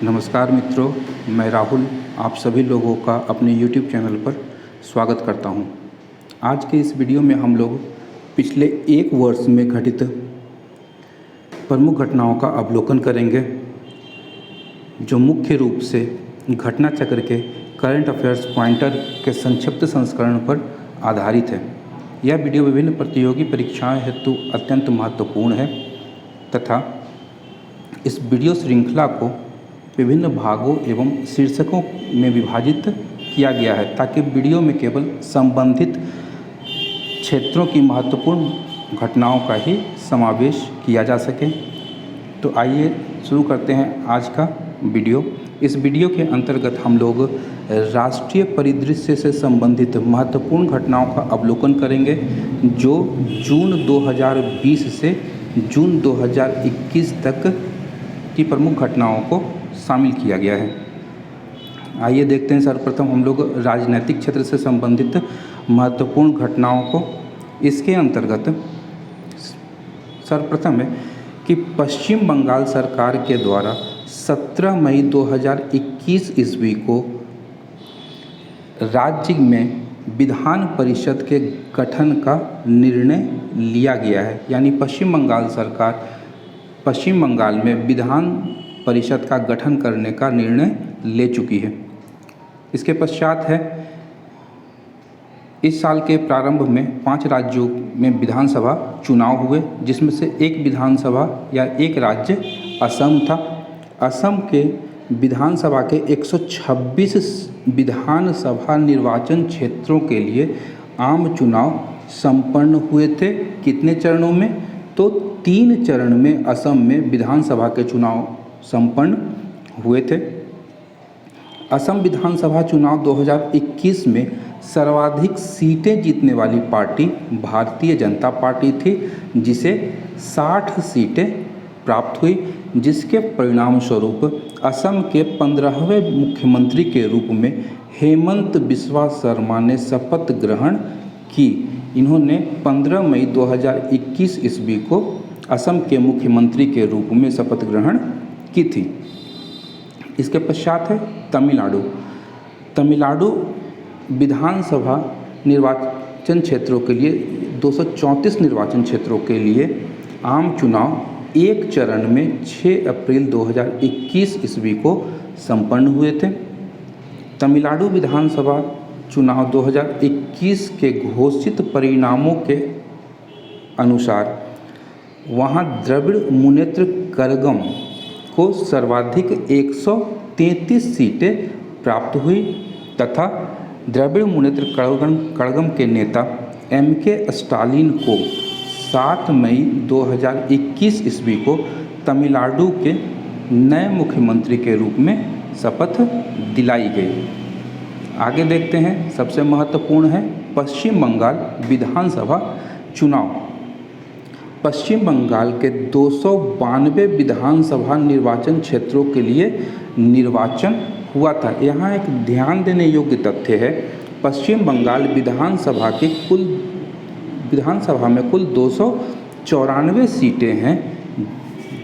नमस्कार मित्रों, मैं राहुल आप सभी लोगों का अपने YouTube चैनल पर स्वागत करता हूं। आज के इस वीडियो में हम लोग पिछले एक वर्ष में घटित प्रमुख घटनाओं का अवलोकन करेंगे, जो मुख्य रूप से घटना चक्र के करंट अफेयर्स पॉइंटर के संक्षिप्त संस्करण पर आधारित है। यह वीडियो विभिन्न प्रतियोगी परीक्षाएं हेतु अत्यंत महत्वपूर्ण है तथा इस वीडियो श्रृंखला को विभिन्न भागों एवं शीर्षकों में विभाजित किया गया है ताकि वीडियो में केवल संबंधित क्षेत्रों की महत्वपूर्ण घटनाओं का ही समावेश किया जा सके। तो आइए शुरू करते हैं आज का वीडियो। इस वीडियो के अंतर्गत हम लोग राष्ट्रीय परिदृश्य से संबंधित महत्वपूर्ण घटनाओं का अवलोकन करेंगे, जो जून 2020 से जून 2021 तक की प्रमुख घटनाओं को शामिल किया गया है। आइए देखते हैं सर्वप्रथम हम लोग राजनीतिक क्षेत्र से संबंधित महत्वपूर्ण घटनाओं को। इसके अंतर्गत सर्वप्रथम है कि पश्चिम बंगाल सरकार के द्वारा 17 मई 2021 ईस्वी को राज्य में विधान परिषद के गठन का निर्णय लिया गया है। यानी पश्चिम बंगाल सरकार पश्चिम बंगाल में विधान परिषद का गठन करने का निर्णय ले चुकी है। इसके पश्चात है इस साल के प्रारंभ में 5 राज्यों में विधानसभा चुनाव हुए, जिसमें से एक विधानसभा या एक राज्य असम था। असम के विधानसभा के 126 विधानसभा निर्वाचन क्षेत्रों के लिए आम चुनाव संपन्न हुए थे। कितने चरणों में? तो 3 चरण में असम में विधानसभा के चुनाव संपन्न हुए थे। असम विधानसभा चुनाव 2021 में सर्वाधिक सीटें जीतने वाली पार्टी भारतीय जनता पार्टी थी, जिसे 60 सीटें प्राप्त हुई, जिसके परिणाम स्वरूप असम के 15वें मुख्यमंत्री के रूप में हेमंत बिस्वा शर्मा ने शपथ ग्रहण की। इन्होंने 15 मई 2021 ईस्वी को असम के मुख्यमंत्री के रूप में शपथ ग्रहण की थी। इसके पश्चात है तमिलनाडु। तमिलनाडु विधानसभा निर्वाचन क्षेत्रों के लिए 234 निर्वाचन क्षेत्रों के लिए आम चुनाव एक चरण में 6 अप्रैल 2021 ईस्वी को संपन्न हुए थे। तमिलनाडु विधानसभा चुनाव 2021 के घोषित परिणामों के अनुसार वहां द्रविड़ मुनेत्र कड़गम को सर्वाधिक 133 सीटें प्राप्त हुई तथा द्रविड़ मुनेत्र कड़गम के नेता MK स्टालिन को 7 मई 2021 ईस्वी को तमिलनाडु के नए मुख्यमंत्री के रूप में शपथ दिलाई गई। आगे देखते हैं, सबसे महत्वपूर्ण है पश्चिम बंगाल विधानसभा चुनाव। पश्चिम बंगाल के 292 विधानसभा निर्वाचन क्षेत्रों के लिए निर्वाचन हुआ था। यहाँ एक ध्यान देने योग्य तथ्य है, पश्चिम बंगाल विधानसभा में कुल 294 सीटें हैं,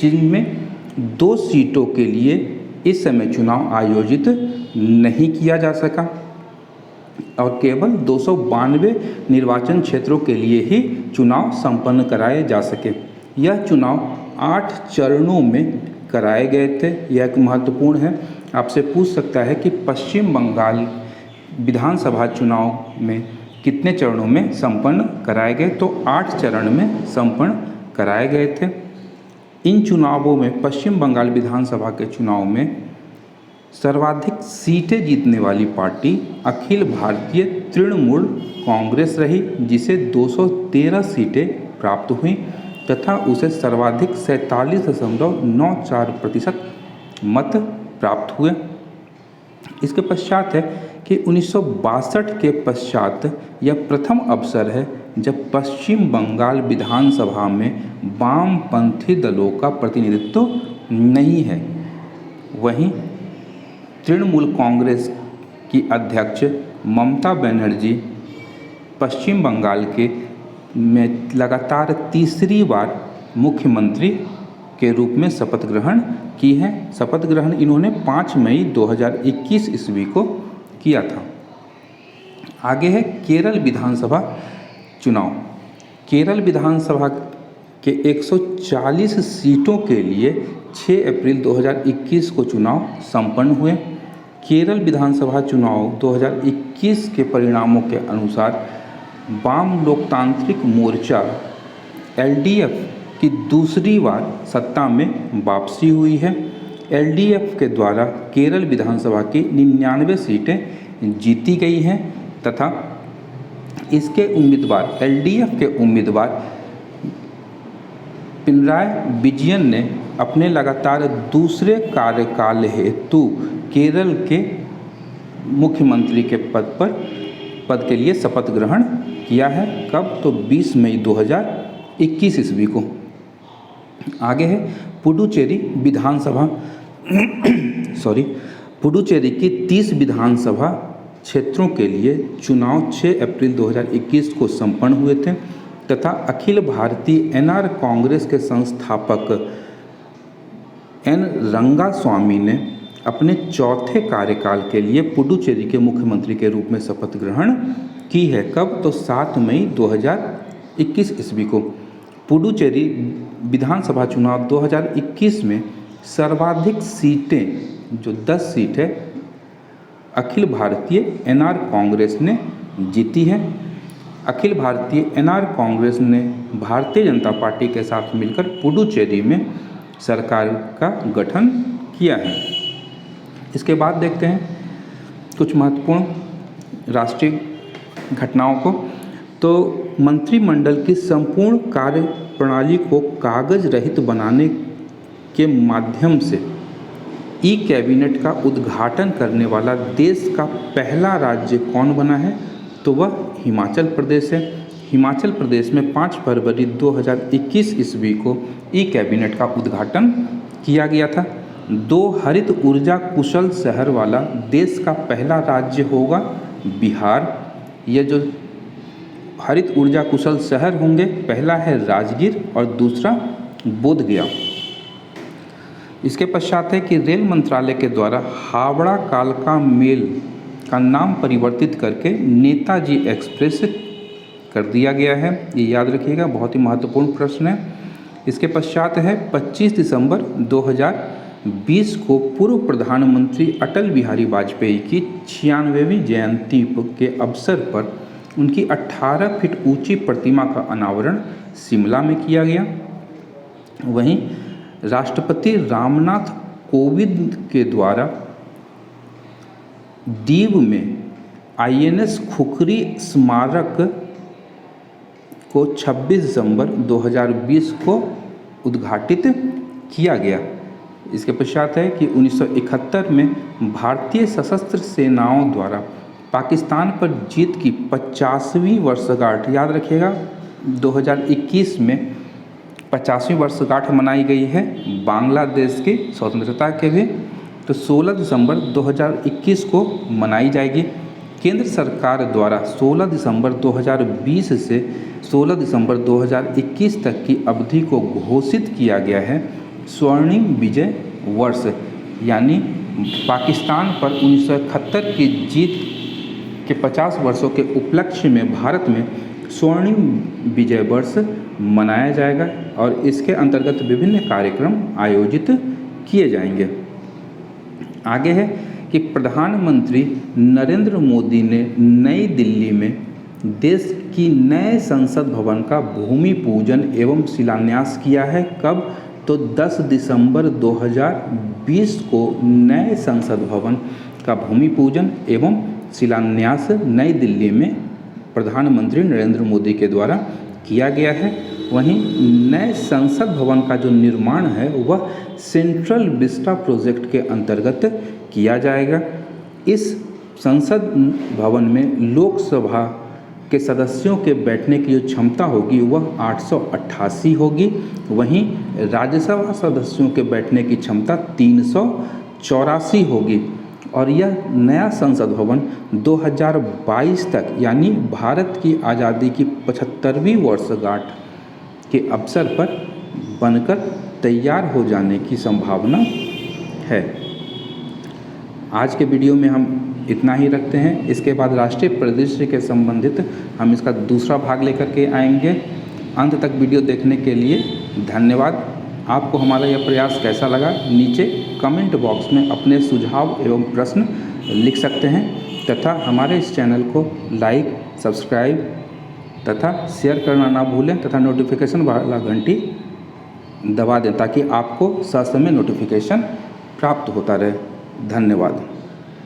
जिनमें 2 सीटों के लिए इस समय चुनाव आयोजित नहीं किया जा सका और केवल 292 निर्वाचन क्षेत्रों के लिए ही चुनाव संपन्न कराए जा सके। यह चुनाव 8 चरणों में कराए गए थे। यह एक महत्वपूर्ण है, आपसे पूछ सकता है कि पश्चिम बंगाल विधानसभा चुनाव में कितने चरणों में संपन्न कराए गए, तो 8 चरण में संपन्न कराए गए थे। इन चुनावों में पश्चिम बंगाल विधानसभा के चुनाव में सर्वाधिक सीटें जीतने वाली पार्टी अखिल भारतीय तृणमूल कांग्रेस रही, जिसे 213 सीटें प्राप्त हुईं तथा उसे सर्वाधिक 47.94% मत प्राप्त हुए। इसके पश्चात है कि 1962 के पश्चात यह प्रथम अवसर है जब पश्चिम बंगाल विधानसभा में वामपंथी दलों का प्रतिनिधित्व नहीं है। वहीं तृणमूल कांग्रेस की अध्यक्ष ममता बनर्जी पश्चिम बंगाल में लगातार तीसरी बार मुख्यमंत्री के रूप में शपथ ग्रहण की है। शपथ ग्रहण इन्होंने 5 मई 2021 ईस्वी को किया था। आगे है केरल विधानसभा चुनाव। केरल विधानसभा के 140 सीटों के लिए 6 अप्रैल 2021 को चुनाव संपन्न हुए। केरल विधानसभा चुनाव 2021 के परिणामों के अनुसार वाम लोकतांत्रिक मोर्चा LDF की दूसरी बार सत्ता में वापसी हुई है। LDF के द्वारा केरल विधानसभा की 99 सीटें जीती गई हैं तथा इसके उम्मीदवार LDF के उम्मीदवार पिनराई विजयन ने अपने लगातार दूसरे कार्यकाल हेतु केरल के मुख्यमंत्री के पद के लिए शपथ ग्रहण किया है। कब? तो 20 मई 2021 ईस्वी को। आगे है पुडुचेरी विधानसभा पुडुचेरी की 30 विधानसभा क्षेत्रों के लिए चुनाव 6 अप्रैल 2021 को संपन्न हुए थे तथा अखिल भारतीय NR कांग्रेस के संस्थापक N रंगास्वामी ने अपने चौथे कार्यकाल के लिए पुडुचेरी के मुख्यमंत्री के रूप में शपथ ग्रहण की है। कब? तो 7 मई 2021 ईस्वी को। पुडुचेरी विधानसभा चुनाव 2021 में सर्वाधिक सीटें जो 10 सीट है अखिल भारतीय NR कांग्रेस ने जीती है। अखिल भारतीय NR कांग्रेस ने भारतीय जनता पार्टी के साथ मिलकर पुडुचेरी में सरकार का गठन किया है। इसके बाद देखते हैं कुछ महत्वपूर्ण राष्ट्रीय घटनाओं को। तो मंत्रिमंडल की संपूर्ण कार्य प्रणाली को कागज रहित बनाने के माध्यम से कैबिनेट का उद्घाटन करने वाला देश का पहला राज्य कौन बना है? तो वह हिमाचल प्रदेश है। हिमाचल प्रदेश में 5 फरवरी 2021 ईस्वी को कैबिनेट का उद्घाटन किया गया था। 2 हरित ऊर्जा कुशल शहर वाला देश का पहला राज्य होगा बिहार। ये जो हरित ऊर्जा कुशल शहर होंगे, पहला है राजगीर और दूसरा बोधगया। इसके पश्चात है कि रेल मंत्रालय के द्वारा हावड़ा कालका मेल का नाम परिवर्तित करके नेताजी एक्सप्रेस कर दिया गया है। ये याद रखिएगा, बहुत ही महत्वपूर्ण प्रश्न है। इसके पश्चात है 25 दिसंबर 2020 को पूर्व प्रधानमंत्री अटल बिहारी वाजपेयी की 96वीं जयंती के अवसर पर उनकी 18 फीट ऊंची प्रतिमा का अनावरण शिमला में किया गया। वहीं राष्ट्रपति रामनाथ कोविंद के द्वारा दीव में INS खुखरी स्मारक को 26 दिसंबर 2020 को उद्घाटित किया गया। इसके पश्चात है कि 1971 में भारतीय सशस्त्र सेनाओं द्वारा पाकिस्तान पर जीत की 50वीं वर्षगांठ, याद रखिएगा 2021 में 50वीं वर्षगांठ मनाई गई है बांग्लादेश की स्वतंत्रता के भी। तो 16 दिसंबर 2021 को मनाई जाएगी। केंद्र सरकार द्वारा 16 दिसंबर 2020 से 16 दिसंबर 2021 तक की अवधि को घोषित किया गया है स्वर्णिम विजय वर्ष, यानी पाकिस्तान पर 1971 की जीत के 50 वर्षों के उपलक्ष्य में भारत में स्वर्णिम विजय वर्ष मनाया जाएगा और इसके अंतर्गत विभिन्न कार्यक्रम आयोजित किए जाएंगे। आगे है कि प्रधानमंत्री नरेंद्र मोदी ने नई दिल्ली में देश की नए संसद भवन का भूमि पूजन एवं शिलान्यास किया है। कब? तो 10 दिसंबर 2020 को नए संसद भवन का भूमि पूजन एवं शिलान्यास नई दिल्ली में प्रधानमंत्री नरेंद्र मोदी के द्वारा किया गया है। वहीं नए संसद भवन का जो निर्माण है वह सेंट्रल विस्टा प्रोजेक्ट के अंतर्गत किया जाएगा। इस संसद भवन में लोकसभा के सदस्यों के बैठने की जो क्षमता होगी वह 888 होगी। वहीं राज्यसभा सदस्यों के बैठने की क्षमता 384 होगी और यह नया संसद भवन 2022 तक यानी भारत की आज़ादी की 75वीं वर्षगांठ के अवसर पर बनकर तैयार हो जाने की संभावना है। आज के वीडियो में हम इतना ही रखते हैं। इसके बाद राष्ट्रीय परिदृश्य के संबंधित हम इसका दूसरा भाग लेकर के आएंगे। अंत तक वीडियो देखने के लिए धन्यवाद। आपको हमारा यह प्रयास कैसा लगा नीचे कमेंट बॉक्स में अपने सुझाव एवं प्रश्न लिख सकते हैं तथा हमारे इस चैनल को लाइक, सब्सक्राइब तथा शेयर करना ना भूलें तथा नोटिफिकेशन वाला घंटी दबा दें ताकि आपको ससमय नोटिफिकेशन प्राप्त होता रहे। धन्यवाद।